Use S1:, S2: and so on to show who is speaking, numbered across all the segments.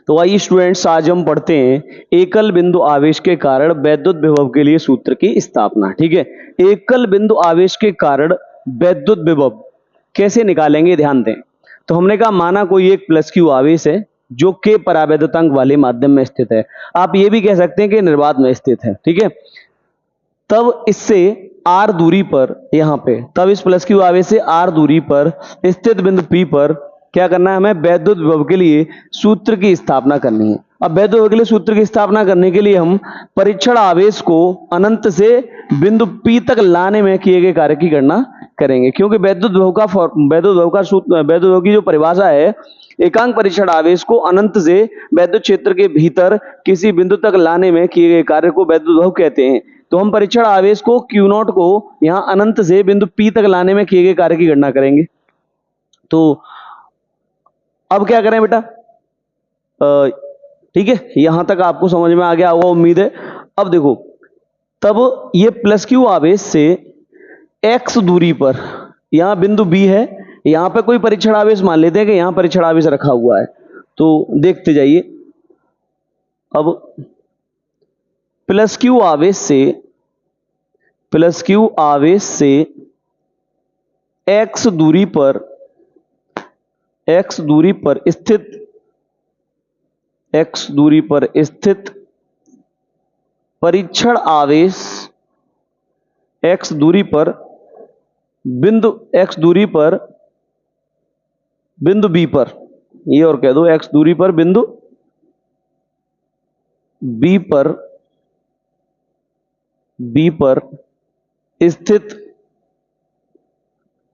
S1: तो आइए स्टूडेंट्स, आज हम पढ़ते हैं एकल बिंदु आवेश के कारण वैद्युत विभव के लिए सूत्र की स्थापना। ठीक है, एकल बिंदु आवेश के कारण वैद्युत विभव कैसे निकालेंगे, ध्यान दें। तो हमने कहा माना कोई एक प्लस क्यू आवेश है जो के परावैद्युतांक वाले माध्यम में स्थित है। आप ये भी कह सकते हैं कि निर्वात में स्थित है। ठीक है, तब इससे आर दूरी पर, यहां पे तब इस प्लस क्यू आवेश से आर दूरी पर स्थित बिंदु पी पर क्या करना है, हमें वैद्युत विभव के लिए सूत्र की स्थापना करनी है। अब वैद्युत विभव के लिए सूत्र की स्थापना करने के लिए हम परीक्षण आवेश को अनंत से बिंदु पी तक लाने में किए गए कार्य की गणना करेंगे, क्योंकि वैद्युत विभव का सूत्र, वैद्युत विभव की जो परिभाषा है, एकांक परीक्षण आवेश को अनंत से वैद्युत क्षेत्र के भीतर किसी बिंदु तक लाने में किए गए कार्य को वैद्युत विभव कहते हैं। तो हम परीक्षण आवेश को Q नॉट को यहां अनंत से बिंदु P तक लाने में किए गए कार्य की गणना करेंगे। तो अब क्या करें बेटा, ठीक है, यहां तक आपको समझ में आ गया होगा उम्मीद है। अब देखो, तब ये प्लस क्यू आवेश से x दूरी पर, यहां बिंदु B है, यहां पे कोई परीक्षण आवेश मान लेते हैं कि यहां परीक्षण आवेश रखा हुआ है। तो देखते जाइए, अब प्लस क्यू आवेश से x दूरी पर स्थित परीक्षण आवेश x दूरी पर बिंदु B पर, ये और कह दो x दूरी पर बिंदु B पर स्थित,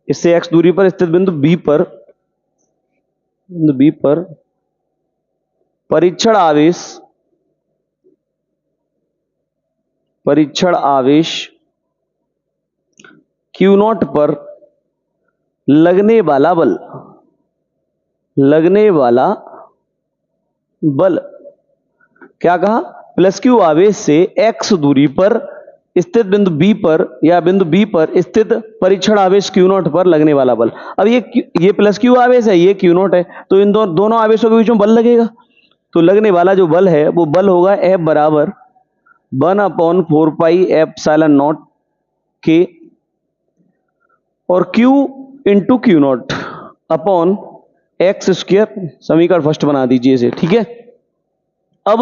S1: इससे x दूरी पर स्थित बिंदु B पर परीक्षण आवेश Q नॉट पर लगने वाला बल क्या कहा, प्लस क्यू आवेश से x दूरी पर स्थित बिंदु B पर या बिंदु B पर स्थित परीक्षण आवेश Q नॉट पर लगने वाला बल। अब ये प्लस क्यू आवेश है, ये Q नॉट है, तो इन दोनों आवेशों के बीच में बल लगेगा। तो लगने वाला जो बल है वो बल होगा F बराबर 1/4 पाई एप्सिलॉन नॉट के और Q into Q not upon x square. समीकरण फर्स्ट बना दीजिए इसे। ठीक है, अब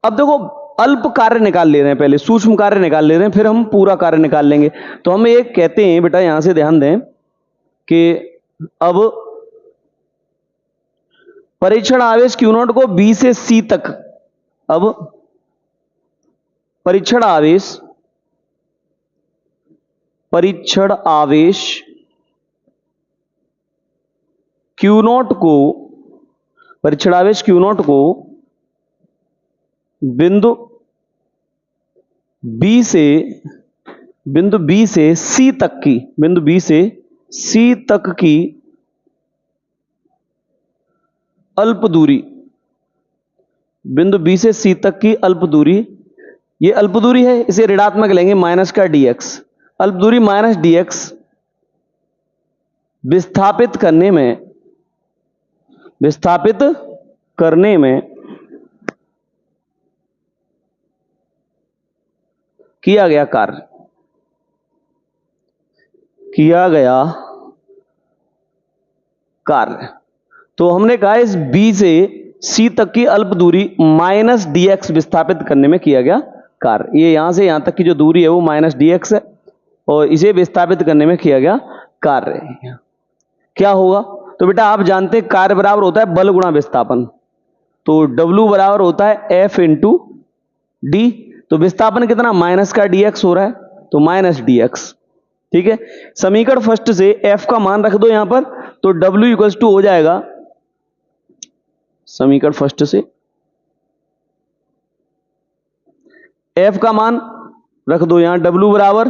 S1: देखो, अल्प कार्य निकाल ले रहे हैं, पहले सूक्ष्म कार्य निकाल ले रहे हैं, फिर हम पूरा कार्य निकाल लेंगे। तो हम एक कहते हैं बेटा, यहां से ध्यान दें कि अब परीक्षण आवेश Q नॉट को B से C तक, अब परीक्षण आवेश Q नॉट को बिंदु B से C तक की अल्प दूरी, बिंदु B से C तक की अल्प दूरी, ये अल्प दूरी है, इसे ऋणात्मक लेंगे, माइनस का dx, अल्प दूरी माइनस dx विस्थापित करने में किया गया कार्य। तो हमने कहा इस B से C तक की अल्प दूरी माइनस dx विस्थापित करने में किया गया कार्य। ये यहां से यहां तक की जो दूरी है वो माइनस dx है और इसे विस्थापित करने में किया गया कार्य क्या होगा। तो बेटा आप जानते हैं कार्य बराबर होता है बल गुणा विस्थापन। तो W बराबर होता है F इंटू डी। तो विस्थापन कितना, माइनस का dx हो रहा है, तो माइनस dx। ठीक है, समीकरण फर्स्ट से F का मान रख दो यहां पर, तो W इक्वल्स टू हो जाएगा, समीकरण फर्स्ट से F का मान रख दो यहां, W बराबर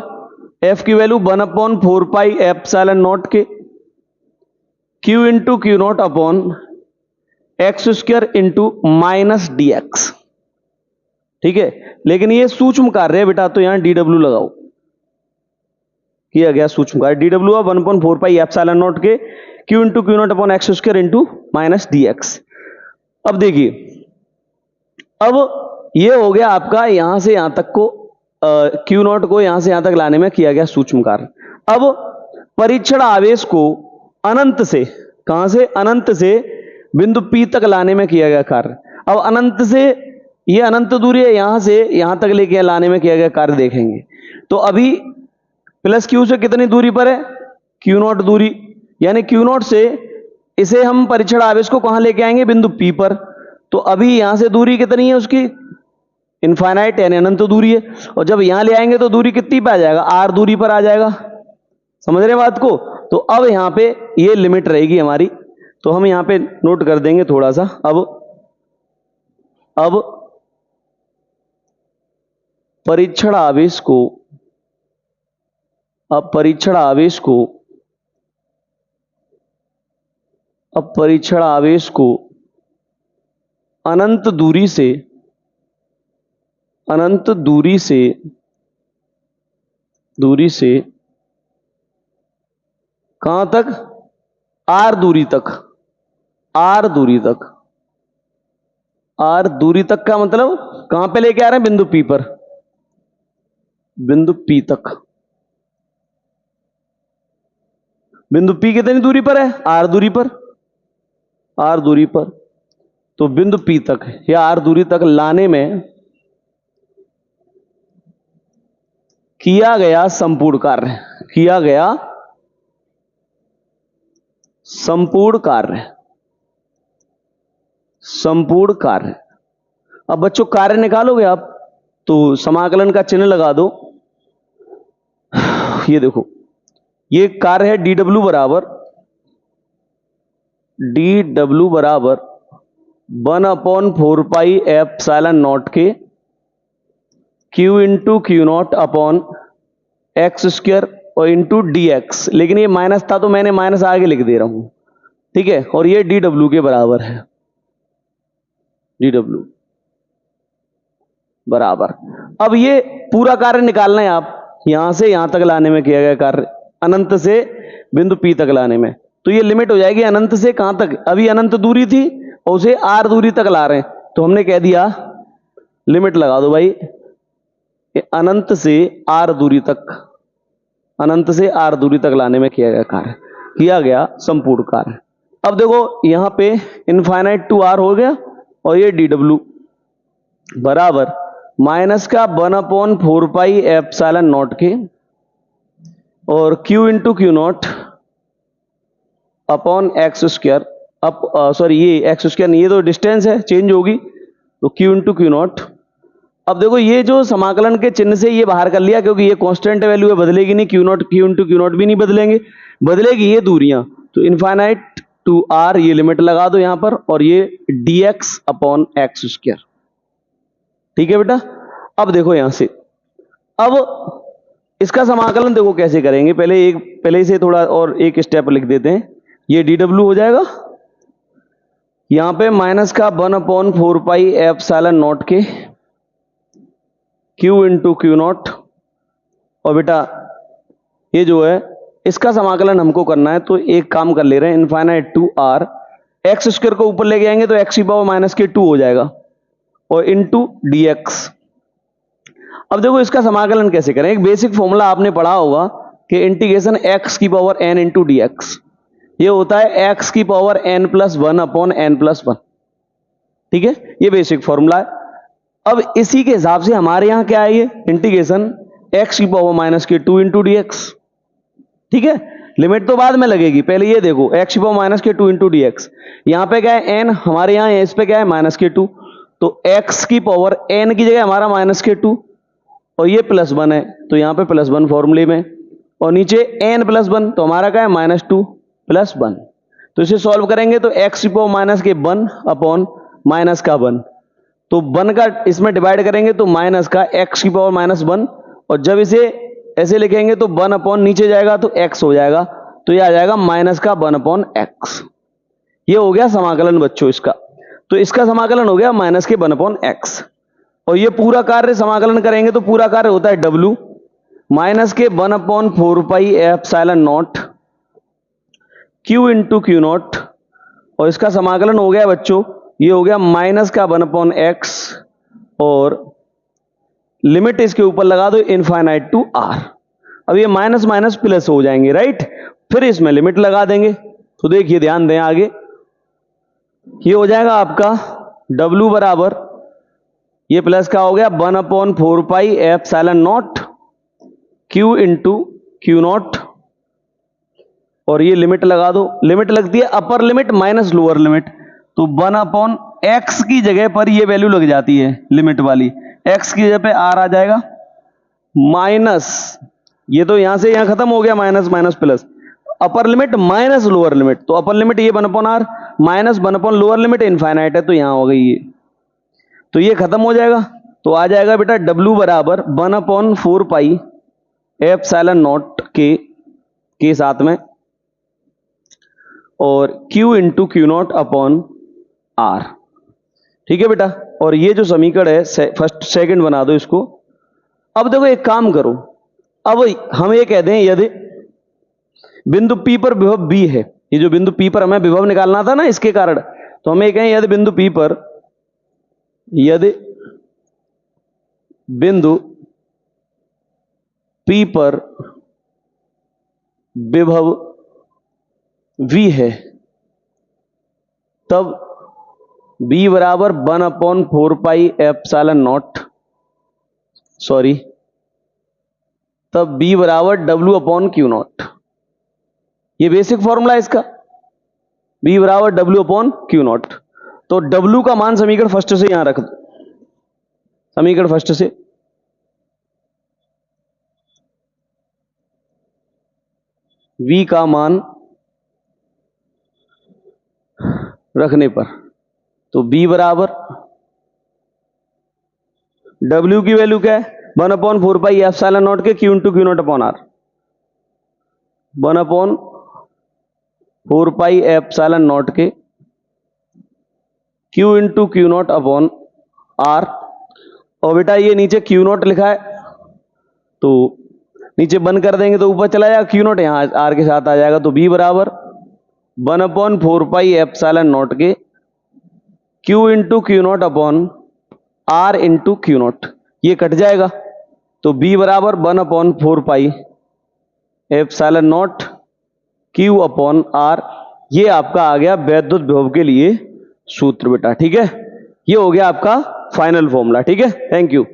S1: F की वैल्यू 1/4 पाई एप्सिलॉन नॉट के Q into Q not upon x square into minus dx। ठीक है, लेकिन ये सूक्ष्म कार्य है बेटा, तो यहां dw लगाओ, किया गया सूक्ष्म कार्य dw 1/4 पाई एप्सिलॉन नॉट के Q into Q not upon x square into minus dx। अब देखिए, अब ये हो गया आपका यहां से यहां तक को क्यू नॉट को यहां से यहां तक लाने में किया गया सूक्ष्म कार्य। अब परीक्षण आवेश को अनंत से, कहां से, अनंत से बिंदु P तक लाने में किया गया कार्य। अब अनंत से, ये अनंत दूरी है, यहां से यहां तक लेके लाने में किया गया कार्य देखेंगे। तो अभी प्लस क्यू से कितनी दूरी पर है, क्यू नॉट दूरी, यानी क्यू नॉट से इसे हम परीक्षण आवेश को कहां लेके आएंगे, बिंदु P पर। तो अभी यहां से दूरी कितनी है उसकी, इनफाइनाइट यानी अनंत दूरी है, और जब यहां ले आएंगे तो दूरी कितनी पे आ जाएगा, r दूरी पर आ जाएगा। समझ रहे बात को। तो अब यहां पे ये लिमिट रहेगी हमारी, तो हम यहां पे नोट कर देंगे थोड़ा सा। अब परीक्षण आवेश को, अब परीक्षण आवेश को, अब परीक्षण आवेश को अनंत दूरी से, अनंत दूरी से कहां तक, r दूरी तक, r दूरी तक, r दूरी तक का मतलब कहां पे लेके आ रहे हैं, बिंदु P पर, बिंदु P तक। बिंदु P कितनी दूरी पर है, r दूरी पर, r दूरी पर। तो बिंदु P तक या r दूरी तक लाने में किया गया संपूर्ण कार्य, किया गया संपूर्ण कार्य, संपूर्ण कार्य। अब बच्चों कार्य निकालोगे आप, तो समाकलन का चिन्ह लगा दो। ये देखो, ये कार्य है dw बराबर, dw बराबर 1/4 पाई एप्सिलॉन नॉट के q into Q not upon x square और इंटू dx। लेकिन ये माइनस था तो मैंने माइनस आगे लिख दे रहा हूं, ठीक है। और ये dw के बराबर है, dw बराबर। अब ये पूरा कार्य निकालना है आप, यहां से यहां तक लाने में किया गया कार्य, अनंत से बिंदु P तक लाने में। तो ये लिमिट हो जाएगी अनंत से कहां तक, अभी अनंत दूरी थी और उसे r दूरी तक ला रहे हैं, तो हमने कह दिया लिमिट लगा दो भाई, अनंत से r दूरी तक, अनंत से r दूरी तक लाने में किया गया कार्य, किया गया संपूर्ण कार्य। अब देखो यहां पे इनफाइनाइट टू r हो गया, और ये dw बराबर माइनस का 1/4 पाई एप्सिलॉन नॉट के और q into Q not upon x square. अब सॉरी, ये एक्स स्क्वायर नहीं, ये तो डिस्टेंस है, चेंज होगी, तो q इंटू क्यू नॉट। अब देखो ये जो समाकलन के चिन्ह से ये बाहर कर लिया, क्योंकि ये कांस्टेंट वैल्यू है, बदलेगी नहीं, Q not, q into Q not भी नहीं बदलेंगे, बदलेगी ये दूरियां। तो इनफाइनाइट टू r, ये लिमिट लगा दो यहां पर, और ये dx अपॉन एक्स स्क्वायर, ठीक है बेटा। अब देखो यहां से, अब इसका समाकलन देखो कैसे करेंगे, पहले इसे थोड़ा और एक स्टेप लिख देते हैं। ये dw हो जाएगा, यहां पे माइनस का 1/4 पाई एप्सिलॉन नॉट के q इंटू क्यू नॉट, और बेटा ये जो है इसका समाकलन हमको करना है, तो एक काम कर ले रहे हैं, infinite to r, X square को ऊपर लेके आएंगे तो x की पावर माइनस के 2 हो जाएगा, और इंटू dx। अब देखो इसका समाकलन कैसे करें, एक बेसिक फॉर्मूला आपने पढ़ा होगा कि इंटीग्रेशन x की पावर n इंटू dx, ये होता है x की power n plus 1 upon n plus 1, ठीक है, ये बेसिक फॉर्मूला है। अब इसी के हिसाब से हमारे यहां क्या है, ये इंटीग्रेशन x की पावर माइनस के 2 इंटू dx, ठीक है। लिमिट तो बाद में लगेगी, पहले ये देखो x की पावर माइनस के 2 इंटू dx, यहां पे क्या है n, हमारे यहां है, इस पे क्या है माइनस के 2, तो x की पावर n की जगह हमारा माइनस के 2, और ये प्लस 1 है, तो यहां पे प्लस 1 फॉर्मूले में, और नीचे n प्लस 1, तो हमारा क्या है माइनस 2 प्लस 1। तो इसे सॉल्व करेंगे तो x की पावर माइनस के 1 अपॉन माइनस का 1, तो 1 का इसमें डिवाइड करेंगे तो माइनस का x की पावर माइनस 1, और जब इसे ऐसे लिखेंगे तो 1 अपॉन नीचे जाएगा तो x हो जाएगा, तो ये आ जाएगा माइनस का 1 अपॉन x। ये हो गया समाकलन बच्चों इसका, तो इसका समाकलन हो गया माइनस के 1 अपॉन x। और ये पूरा कार्य समाकलन करेंगे तो पूरा कार्य होता है w माइनस के 1/4 pi epsilon not q into Q not, और इसका समाकलन हो गया बच्चों ये हो गया माइनस का 1/x और लिमिट इसके ऊपर लगा दो इनफाइनाइट टू r। अब ये माइनस माइनस प्लस हो जाएंगे, राइट। फिर इसमें लिमिट लगा देंगे। तो देखिए ध्यान दें आगे, ये हो जाएगा आपका w बराबर, ये प्लस का हो गया 1/4 pi epsilon not q into Q not, और ये लिमिट लगा दो। लिमिट लगती है upper limit minus lower limit, तो 1/x की जगह पर ये वैल्यू लग जाती है लिमिट वाली, x की जगह पे r आ जाएगा माइनस, ये तो यहां से यहां खत्म हो गया minus minus plus, upper limit minus lower limit, तो अपर लिमिट ये 1/r minus 1/ lower limit infinite है, तो यहां हो गई ये, तो ये खत्म हो जाएगा। तो आ जाएगा बेटा w बराबर 1/4 पाई एप्सिलॉन नॉट के साथ में और q into Q not upon r। ठीक है बेटा, और ये जो समीकरण है फर्स्ट सेकंड बना दो इसको। अब देखो एक काम करो, अब हम ये कह दें यदि बिंदु P पर विभव B है, ये जो बिंदु P पर हमें विभव निकालना था ना इसके कारण, तो हम ये कहें यदि बिंदु P पर विभव V है, तब B बराबर 1/4 पाई एप्सिलॉन नॉट, सॉरी, तब B बराबर W अपॉन क्यू नॉट। ये बेसिक फॉर्मूला है इसका, B बराबर W अपॉन क्यू नॉट। तो W का मान समीकरण फर्स्ट से यहां रख दो, समीकरण फर्स्ट से V का मान रखने पर, तो B बराबर W की वैल्यू क्या है 1/4 पाई एप्सिलॉन नॉट के Q into Q not upon R, 1/4 pi epsilon not के Q into Q not upon R। और बेटा ये नीचे क्यू नॉट लिखा है, तो नीचे बंद कर देंगे तो ऊपर चला जाएगा क्यू नॉट, यहां R के साथ आ जाएगा, तो B बराबर 1/4 पाई एप्सिलॉन नॉट के Q into Q not upon R into Q not, ये कट जाएगा, तो B बराबर 1/4 pi epsilon not Q upon R। ये आपका आ गया वैद्युत विभव के लिए सूत्र बेटा। ठीक है, ये हो गया आपका फाइनल फॉर्मूला। ठीक है, थैंक यू।